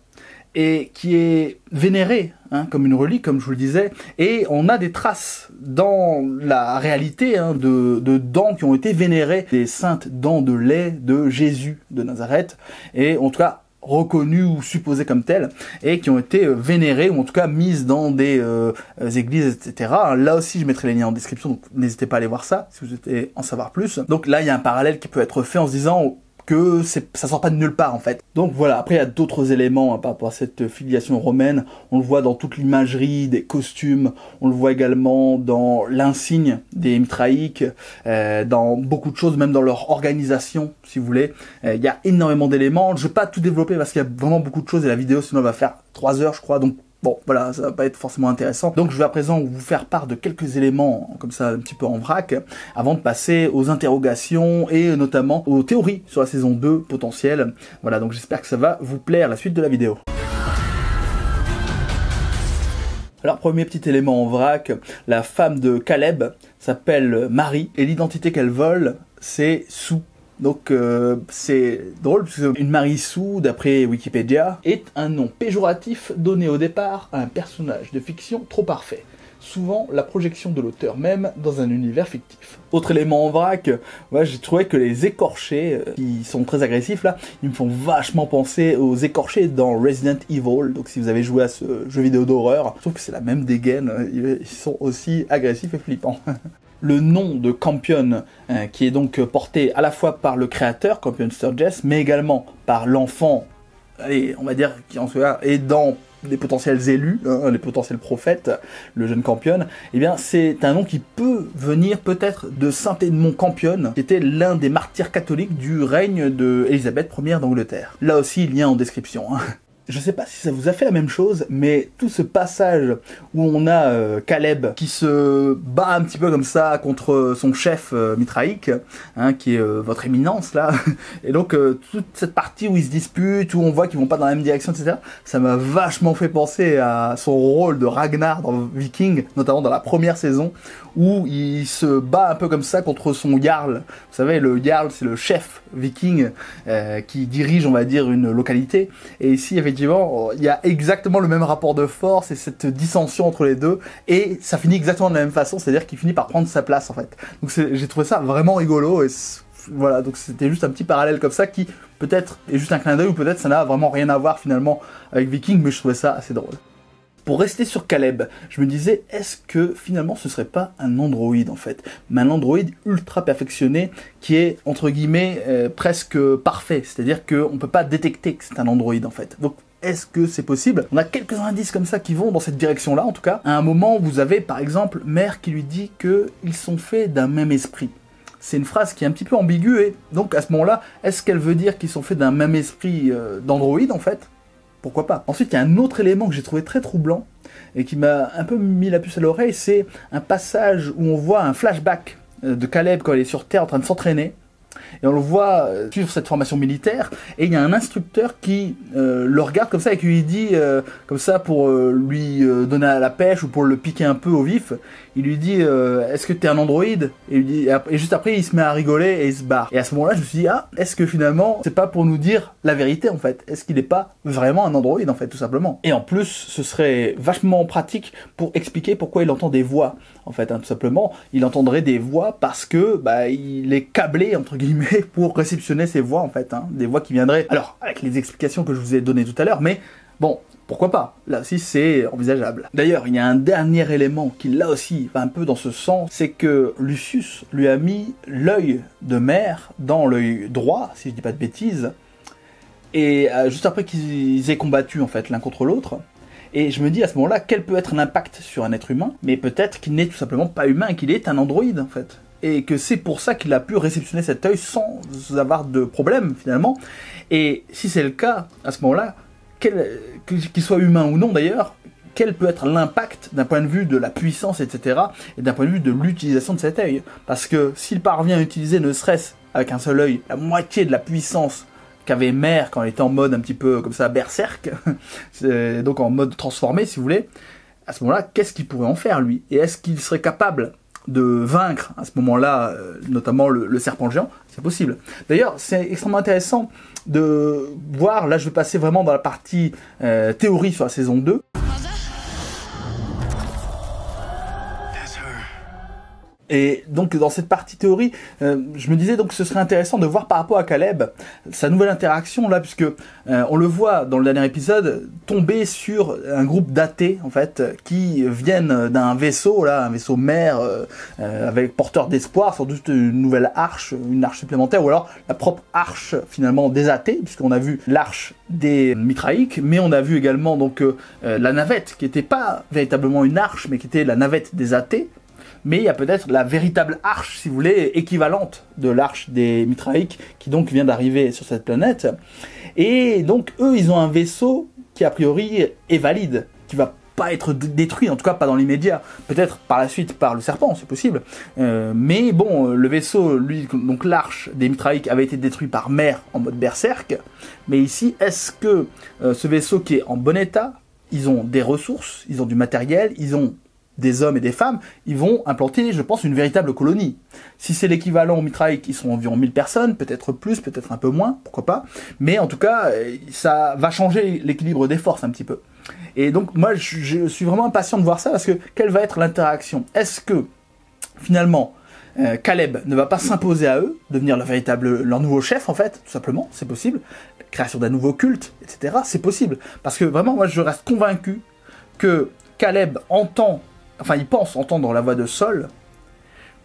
A: et qui est vénéré hein, comme une relique, comme je vous le disais, et on a des traces dans la réalité hein, de dents qui ont été vénérées, des saintes dents de lait de Jésus de Nazareth, et en tout cas reconnues ou supposées comme telles, et qui ont été vénérées, ou en tout cas mises dans des églises, etc. Là aussi, je mettrai les liens en description, donc n'hésitez pas à aller voir ça, si vous souhaitez en savoir plus. Donc là, il y a un parallèle qui peut être fait en se disant que ça sort pas de nulle part en fait. Donc voilà, après il y a d'autres éléments hein, par rapport à cette filiation romaine, on le voit dans toute l'imagerie des costumes, on le voit également dans l'insigne des mitraïques, dans beaucoup de choses, même dans leur organisation si vous voulez. Il y a énormément d'éléments, je vais pas tout développer parce qu'il y a vraiment beaucoup de choses et la vidéo sinon elle va faire 3 heures je crois, donc bon, voilà, ça va pas être forcément intéressant. Donc je vais à présent vous faire part de quelques éléments, comme ça, un petit peu en vrac, avant de passer aux interrogations et notamment aux théories sur la saison 2 potentielle. Voilà, donc j'espère que ça va vous plaire, la suite de la vidéo. Alors, premier petit élément en vrac, la femme de Caleb s'appelle Marie, et l'identité qu'elle vole, c'est Sue. Donc c'est drôle, parce qu'une Marie-Sue, d'après Wikipédia, est un nom péjoratif donné au départ à un personnage de fiction trop parfait. Souvent la projection de l'auteur même dans un univers fictif. Autre élément en vrac, ouais, j'ai trouvé que les écorchés, qui sont très agressifs là, ils me font vachement penser aux écorchés dans Resident Evil. Donc si vous avez joué à ce jeu vidéo d'horreur, je trouve que c'est la même dégaine, ils sont aussi agressifs et flippants. Le nom de Campion, qui est donc porté à la fois par le créateur, Campion Sturges, mais également par l'enfant, allez, on va dire, qui en soit, et dans les potentiels élus, hein, les potentiels prophètes, le jeune Campion, eh bien c'est un nom qui peut venir peut-être de Saint-Edmond Campion, qui était l'un des martyrs catholiques du règne de Élisabeth Ier d'Angleterre. Là aussi, lien en description. Hein. Je sais pas si ça vous a fait la même chose, mais tout ce passage où on a Caleb qui se bat un petit peu comme ça contre son chef mitraïque, hein, qui est votre éminence là, et donc toute cette partie où ils se disputent, où on voit qu'ils vont pas dans la même direction, etc., ça m'a vachement fait penser à son rôle de Ragnar dans Viking, notamment dans la première saison, où il se bat un peu comme ça contre son Jarl. Vous savez, le Jarl, c'est le chef viking qui dirige, on va dire, une localité, et ici, effectivement, il y a exactement le même rapport de force et cette dissension entre les deux, et ça finit exactement de la même façon, c'est-à-dire qu'il finit par prendre sa place en fait. Donc j'ai trouvé ça vraiment rigolo, et voilà, donc c'était juste un petit parallèle comme ça qui peut-être est juste un clin d'œil, ou peut-être ça n'a vraiment rien à voir finalement avec Viking, mais je trouvais ça assez drôle. Pour rester sur Caleb, je me disais, est-ce que finalement ce serait pas un androïde en fait, mais un androïde ultra perfectionné qui est entre guillemets presque parfait, c'est-à-dire qu'on peut pas détecter que c'est un androïde en fait. Donc est-ce que c'est possible? On a quelques indices comme ça qui vont dans cette direction-là en tout cas. À un moment, vous avez par exemple Mère qui lui dit qu'ils sont faits d'un même esprit. C'est une phrase qui est un petit peu ambiguë, et donc à ce moment-là, est-ce qu'elle veut dire qu'ils sont faits d'un même esprit d'androïde en fait? Pourquoi pas? Ensuite, il y a un autre élément que j'ai trouvé très troublant et qui m'a un peu mis la puce à l'oreille, c'est un passage où on voit un flashback de Caleb quand il est sur Terre en train de s'entraîner. Et on le voit suivre cette formation militaire, et il y a un instructeur qui le regarde comme ça et qui lui dit, comme ça pour lui donner à la pêche ou pour le piquer un peu au vif, il lui dit est-ce que t'es un androïde, et juste après il se met à rigoler et il se barre. Et à ce moment-là je me suis dit, ah, est-ce que finalement c'est pas pour nous dire la vérité en fait? Est-ce qu'il n'est pas vraiment un androïde en fait, tout simplement? Et en plus ce serait vachement pratique pour expliquer pourquoi il entend des voix en fait, hein, tout simplement. Il entendrait des voix parce que il est câblé entre guillemets pour réceptionner ces voix en fait, hein, des voix qui viendraient, alors avec les explications que je vous ai données tout à l'heure, mais bon, pourquoi pas, là aussi c'est envisageable. D'ailleurs, il y a un dernier élément qui là aussi va un peu dans ce sens, c'est que Lucius lui a mis l'œil de mer dans l'œil droit, si je dis pas de bêtises, et juste après qu'ils aient combattu en fait l'un contre l'autre. Et je me dis à ce moment-là, quel peut être l'impact sur un être humain, mais peut-être qu'il n'est tout simplement pas humain, qu'il est un androïde en fait. Et que c'est pour ça qu'il a pu réceptionner cet œil sans avoir de problème finalement. Et si c'est le cas, à ce moment-là, qu'il soit humain ou non d'ailleurs, quel peut être l'impact d'un point de vue de la puissance, etc. et d'un point de vue de l'utilisation de cet œil? Parce que s'il parvient à utiliser ne serait-ce avec un seul œil la moitié de la puissance qu'avait Mère quand elle était en mode un petit peu comme ça berserk, donc en mode transformé si vous voulez, à ce moment-là, qu'est-ce qu'il pourrait en faire lui? Et est-ce qu'il serait capable de vaincre à ce moment-là, notamment le serpent géant? C'est possible. D'ailleurs, c'est extrêmement intéressant de voir, là je vais passer vraiment dans la partie théorie sur la saison 2. Et donc dans cette partie théorie, je me disais donc que ce serait intéressant de voir par rapport à Caleb sa nouvelle interaction là, puisque on le voit dans le dernier épisode tomber sur un groupe d'athées en fait qui viennent d'un vaisseau là, un vaisseau mère avec porteur d'espoir, sans doute une nouvelle arche, une arche supplémentaire, ou alors la propre arche finalement des athées, puisqu'on a vu l'arche des Mitraïques, mais on a vu également donc la navette qui n'était pas véritablement une arche, mais qui était la navette des athées. Mais il y a peut-être la véritable arche, si vous voulez, équivalente de l'arche des Mitraïques, qui donc vient d'arriver sur cette planète. Et donc, eux, ils ont un vaisseau qui, a priori, est valide, qui va pas être détruit, en tout cas pas dans l'immédiat. Peut-être par la suite par le serpent, c'est possible. Mais bon, le vaisseau, lui, donc l'arche des Mitraïques avait été détruit par Mère en mode berserk. Mais ici, est-ce que ce vaisseau qui est en bon état, ils ont des ressources, ils ont du matériel, ils ont des hommes et des femmes, ils vont implanter, je pense, une véritable colonie. Si c'est l'équivalent aux Mitraïques, ils sont environ 1000 personnes, peut-être plus, peut-être un peu moins, pourquoi pas. Mais en tout cas, ça va changer l'équilibre des forces un petit peu. Et donc, moi, je suis vraiment impatient de voir ça, parce que quelle va être l'interaction? Est-ce que, finalement, Caleb ne va pas s'imposer à eux, devenir leur nouveau chef, en fait, tout simplement, c'est possible. La création d'un nouveau culte, etc., c'est possible. Parce que vraiment, moi, je reste convaincu que Caleb il pense entendre la voix de Sol,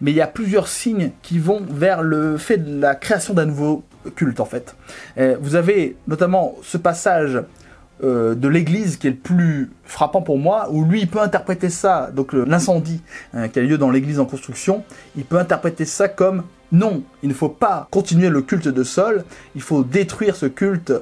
A: mais il y a plusieurs signes qui vont vers le fait de la création d'un nouveau culte, en fait. Vous avez notamment ce passage de l'église qui est le plus frappant pour moi, où lui, il peut interpréter ça, donc l'incendie qui a lieu dans l'église en construction, il peut interpréter ça comme non, il ne faut pas continuer le culte de Sol, il faut détruire ce culte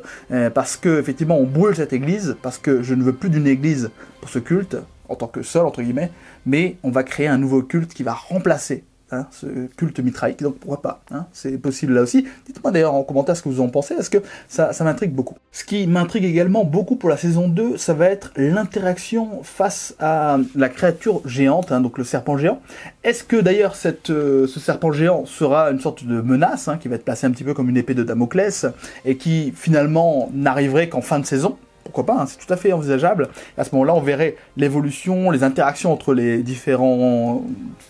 A: parce que effectivement on brûle cette église, parce que je ne veux plus d'une église pour ce culte, en tant que Sol, entre guillemets, mais on va créer un nouveau culte qui va remplacer ce culte mitraïque, donc pourquoi pas, c'est possible là aussi. Dites-moi d'ailleurs en commentaire ce que vous en pensez, parce que ça m'intrigue beaucoup. Ce qui m'intrigue également beaucoup pour la saison 2, ça va être l'interaction face à la créature géante, donc le serpent géant. Est-ce que d'ailleurs ce serpent géant sera une sorte de menace, qui va être placée un petit peu comme une épée de Damoclès, et qui finalement n'arriverait qu'en fin de saison? Pourquoi pas, c'est tout à fait envisageable. À ce moment-là, on verrait l'évolution, les interactions entre les différentes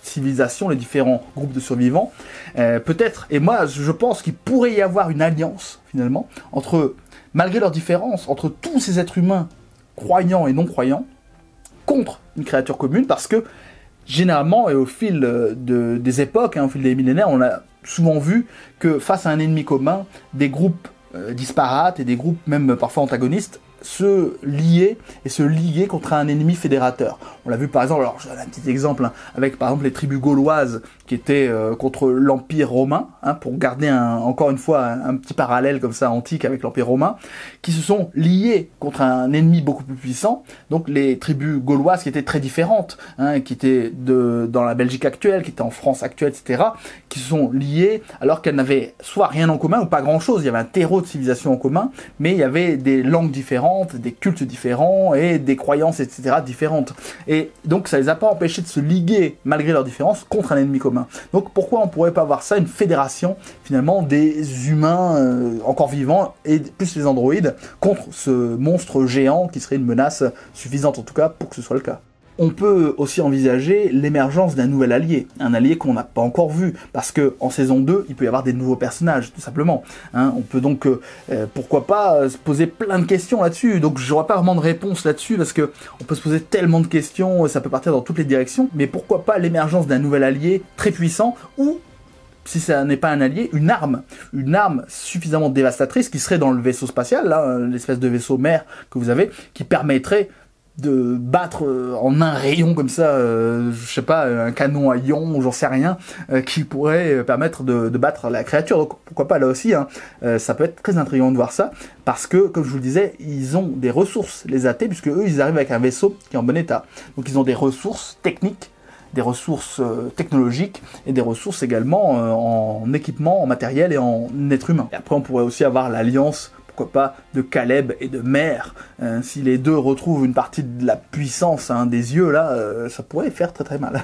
A: civilisations, les différents groupes de survivants. Peut-être, et moi je pense qu'il pourrait y avoir une alliance, finalement, malgré leurs différences, entre tous ces êtres humains, croyants et non-croyants, contre une créature commune, parce que, généralement, et au fil des époques, au fil des millénaires, on a souvent vu que face à un ennemi commun, des groupes disparates et des groupes même parfois antagonistes se lier et se liguer contre un ennemi fédérateur. On l'a vu par exemple, alors je donne un petit exemple, hein, avec par exemple les tribus gauloises qui étaient contre l'Empire romain, hein, pour garder encore une fois un petit parallèle comme ça antique avec l'Empire romain, qui se sont liés contre un ennemi beaucoup plus puissant, donc les tribus gauloises qui étaient très différentes, hein, qui étaient dans la Belgique actuelle, qui étaient en France actuelle, etc., qui se sont liées alors qu'elles n'avaient soit rien en commun ou pas grand-chose. Il y avait un terreau de civilisation en commun, mais il y avait des langues différentes, des cultes différents et des croyances, etc., différentes. Et donc ça les a pas empêchés de se liguer, malgré leurs différences, contre un ennemi commun. Donc pourquoi on pourrait pas avoir ça, une fédération, finalement, des humains encore vivants, et plus les androïdes, contre ce monstre géant qui serait une menace suffisante, en tout cas, pour que ce soit le cas. On peut aussi envisager l'émergence d'un nouvel allié, un allié qu'on n'a pas encore vu, parce que en saison 2, il peut y avoir des nouveaux personnages, tout simplement. Hein, on peut donc, pourquoi pas, se poser plein de questions là-dessus. Donc j'aurai pas vraiment de réponse là-dessus, parce que on peut se poser tellement de questions, ça peut partir dans toutes les directions, mais pourquoi pas l'émergence d'un nouvel allié très puissant, ou si ça n'est pas un allié, une arme suffisamment dévastatrice qui serait dans le vaisseau spatial, là, l'espèce de vaisseau mère que vous avez, qui permettrait de battre en un rayon comme ça, je sais pas, un canon à ion, j'en sais rien, qui pourrait permettre de battre la créature. Donc pourquoi pas là aussi, hein, ça peut être très intriguant de voir ça, parce que, comme je vous le disais, ils ont des ressources, les AT, puisque eux, ils arrivent avec un vaisseau qui est en bon état. Donc ils ont des ressources techniques, des ressources technologiques et des ressources également en équipement, en matériel et en être humain. Et après, on pourrait aussi avoir l'alliance, pourquoi pas, de Caleb et de Mère. Si les deux retrouvent une partie de la puissance, hein, des yeux, là, ça pourrait faire très très mal.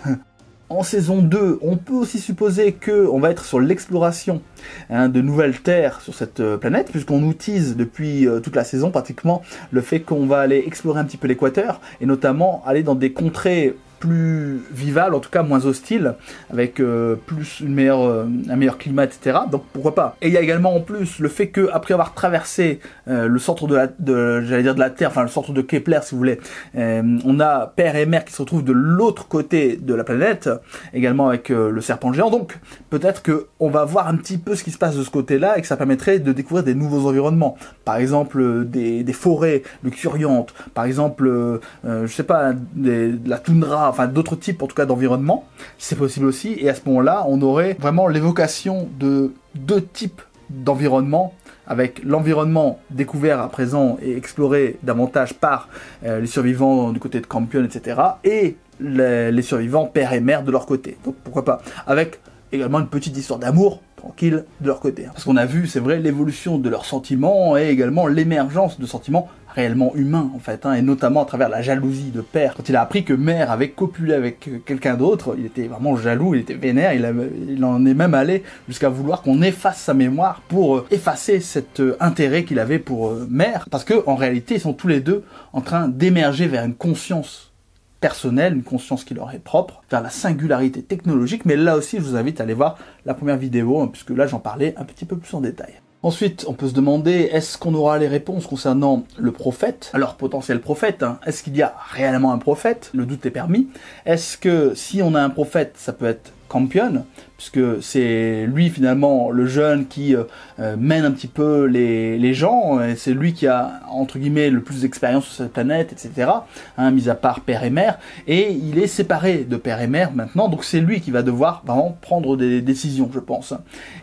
A: En saison 2, on peut aussi supposer qu'on va être sur l'exploration, hein, de nouvelles terres sur cette planète, puisqu'on nous tease depuis toute la saison pratiquement le fait qu'on va aller explorer un petit peu l'équateur, et notamment aller dans des contrées plus vivable, en tout cas moins hostile, avec plus un meilleur climat, etc. Donc pourquoi pas. Et il y a également en plus le fait que après avoir traversé le centre de la Terre, enfin le centre de Kepler si vous voulez, on a père et mère qui se retrouvent de l'autre côté de la planète, également avec le serpent géant. Donc peut-être que on va voir un petit peu ce qui se passe de ce côté-là et que ça permettrait de découvrir des nouveaux environnements. Par exemple des forêts luxuriantes, par exemple je sais pas, de la toundra, enfin d'autres types en tout cas d'environnement, c'est possible aussi, et à ce moment-là, on aurait vraiment l'évocation de deux types d'environnement, avec l'environnement découvert à présent et exploré davantage par les survivants du côté de Campion, etc., et les survivants père et mère de leur côté. Donc pourquoi pas, avec également une petite histoire d'amour tranquille de leur côté. Parce qu'on a vu, c'est vrai, l'évolution de leurs sentiments et également l'émergence de sentiments réellement humain en fait, hein, et notamment à travers la jalousie de père. Quand il a appris que mère avait copulé avec quelqu'un d'autre, il était vraiment jaloux, il était vénère, il en est même allé jusqu'à vouloir qu'on efface sa mémoire pour effacer cet intérêt qu'il avait pour mère, parce que en réalité ils sont tous les deux en train d'émerger vers une conscience personnelle, une conscience qui leur est propre, vers la singularité technologique, mais là aussi je vous invite à aller voir la première vidéo, hein, puisque là j'en parlais un petit peu plus en détail. Ensuite, on peut se demander, est-ce qu'on aura les réponses concernant le prophète? Alors, potentiel prophète, hein, est-ce qu'il y a réellement un prophète? Le doute est permis. Est-ce que si on a un prophète, ça peut être Campion, puisque c'est lui finalement le jeune qui mène un petit peu les gens, et c'est lui qui a entre guillemets le plus d'expérience sur cette planète, etc. Hein, mis à part père et mère, et il est séparé de père et mère maintenant, donc c'est lui qui va devoir vraiment prendre des décisions, je pense.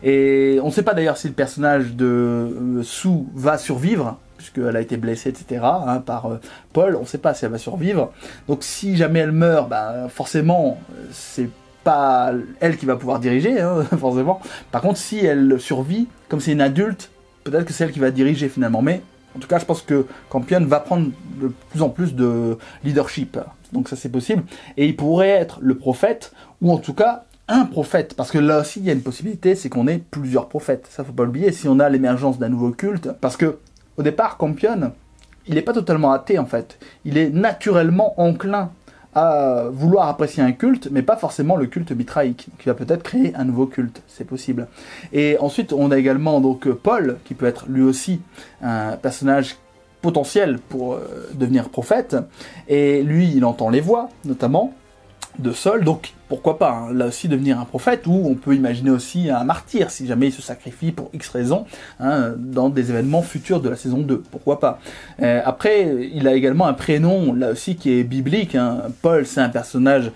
A: Et on ne sait pas d'ailleurs si le personnage de Sue va survivre, puisqu'elle a été blessée, etc., hein, par Paul, on ne sait pas si elle va survivre. Donc si jamais elle meurt, bah, forcément, c'est pas elle qui va pouvoir diriger, hein, forcément. Par contre, si elle survit, comme c'est une adulte, peut-être que c'est elle qui va diriger finalement. Mais en tout cas, je pense que Campion va prendre de plus en plus de leadership. Donc ça, c'est possible. Et il pourrait être le prophète, ou en tout cas un prophète, parce que là aussi, il y a une possibilité, c'est qu'on ait plusieurs prophètes. Ça, faut pas oublier, si on a l'émergence d'un nouveau culte. Parce que, au départ, Campion, il n'est pas totalement athée, en fait. Il est naturellement enclin à vouloir apprécier un culte, mais pas forcément le culte mitraïque, qui va peut-être créer un nouveau culte, c'est possible. Et ensuite, on a également donc Paul, qui peut être lui aussi un personnage potentiel pour devenir prophète, et lui, il entend les voix, notamment, de Sol, donc pourquoi pas, hein, là aussi devenir un prophète, ou on peut imaginer aussi un martyr, si jamais il se sacrifie pour X raisons, hein, dans des événements futurs de la saison 2, pourquoi pas. Après, il a également un prénom, là aussi, qui est biblique, hein. Paul, c'est un personnage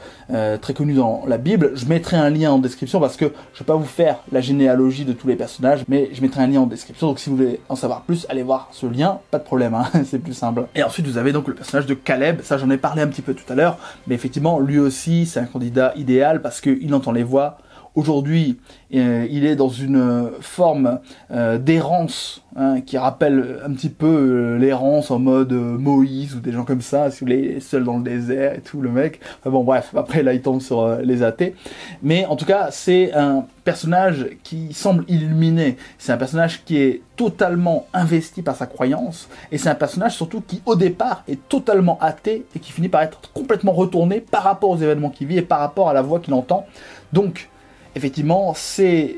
A: très connu dans la Bible. Je mettrai un lien en description, parce que je ne vais pas vous faire la généalogie de tous les personnages, mais je mettrai un lien en description, donc si vous voulez en savoir plus, allez voir ce lien, pas de problème, hein, c'est plus simple. Et ensuite, vous avez donc le personnage de Caleb, ça j'en ai parlé un petit peu tout à l'heure, mais effectivement, lui aussi, c'est un candidat idéal parce qu'il entend les voix. Aujourd'hui, il est dans une forme d'errance, hein, qui rappelle un petit peu l'errance en mode Moïse ou des gens comme ça, si vous voulez, seul dans le désert et tout, le mec. Enfin bon, bref, après là, il tombe sur les athées. Mais en tout cas, c'est un personnage qui semble illuminé. C'est un personnage qui est totalement investi par sa croyance. Et c'est un personnage surtout qui, au départ, est totalement athée et qui finit par être complètement retourné par rapport aux événements qu'il vit et par rapport à la voix qu'il entend. Donc, effectivement, c'est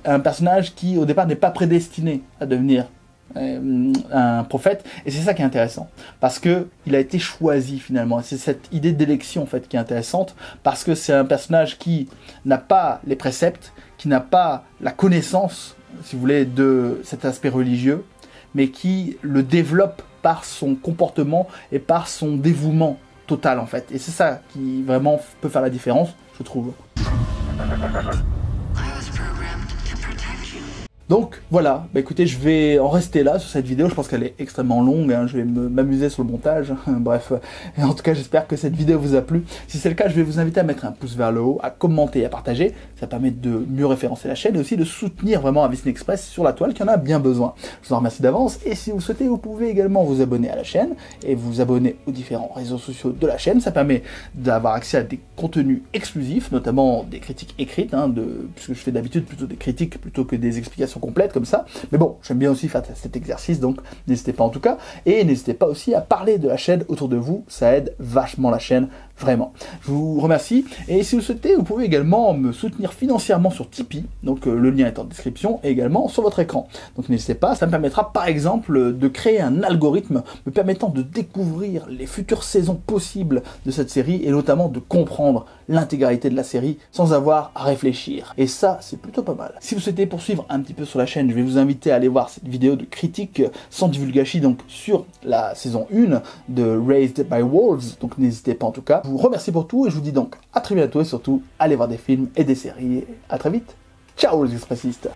A: un personnage qui, au départ, n'est pas prédestiné à devenir un prophète, et c'est ça qui est intéressant, parce que il a été choisi finalement. C'est cette idée d'élection en fait qui est intéressante, parce que c'est un personnage qui n'a pas les préceptes, qui n'a pas la connaissance, si vous voulez, de cet aspect religieux, mais qui le développe par son comportement et par son dévouement total en fait. Et c'est ça qui vraiment peut faire la différence, je trouve. Donc voilà, bah écoutez, je vais en rester là sur cette vidéo, je pense qu'elle est extrêmement longue, hein, je vais m'amuser sur le montage, bref, et en tout cas j'espère que cette vidéo vous a plu. Si c'est le cas, je vais vous inviter à mettre un pouce vers le haut, à commenter et à partager, ça permet de mieux référencer la chaîne et aussi de soutenir vraiment Avicii Express sur la toile qui en a bien besoin. Je vous en remercie d'avance, et si vous souhaitez, vous pouvez également vous abonner à la chaîne et vous abonner aux différents réseaux sociaux de la chaîne. Ça permet d'avoir accès à des contenus exclusifs, notamment des critiques écrites, hein, puisque je fais d'habitude plutôt des critiques plutôt que des explications complète comme ça, mais bon, j'aime bien aussi faire cet exercice, donc n'hésitez pas en tout cas, et n'hésitez pas aussi à parler de la chaîne autour de vous, ça aide vachement la chaîne, vraiment. Je vous remercie, et si vous souhaitez, vous pouvez également me soutenir financièrement sur Tipeee, donc le lien est en description, et également sur votre écran. Donc n'hésitez pas, ça me permettra par exemple de créer un algorithme me permettant de découvrir les futures saisons possibles de cette série, et notamment de comprendre l'intégralité de la série sans avoir à réfléchir. Et ça, c'est plutôt pas mal. Si vous souhaitez poursuivre un petit peu sur la chaîne, je vais vous inviter à aller voir cette vidéo de critique sans divulgachi, donc sur la saison 1 de Raised by Wolves, donc n'hésitez pas en tout cas. Je vous remercie pour tout et je vous dis donc à très bientôt et surtout, allez voir des films et des séries. À très vite. Ciao les expressistes.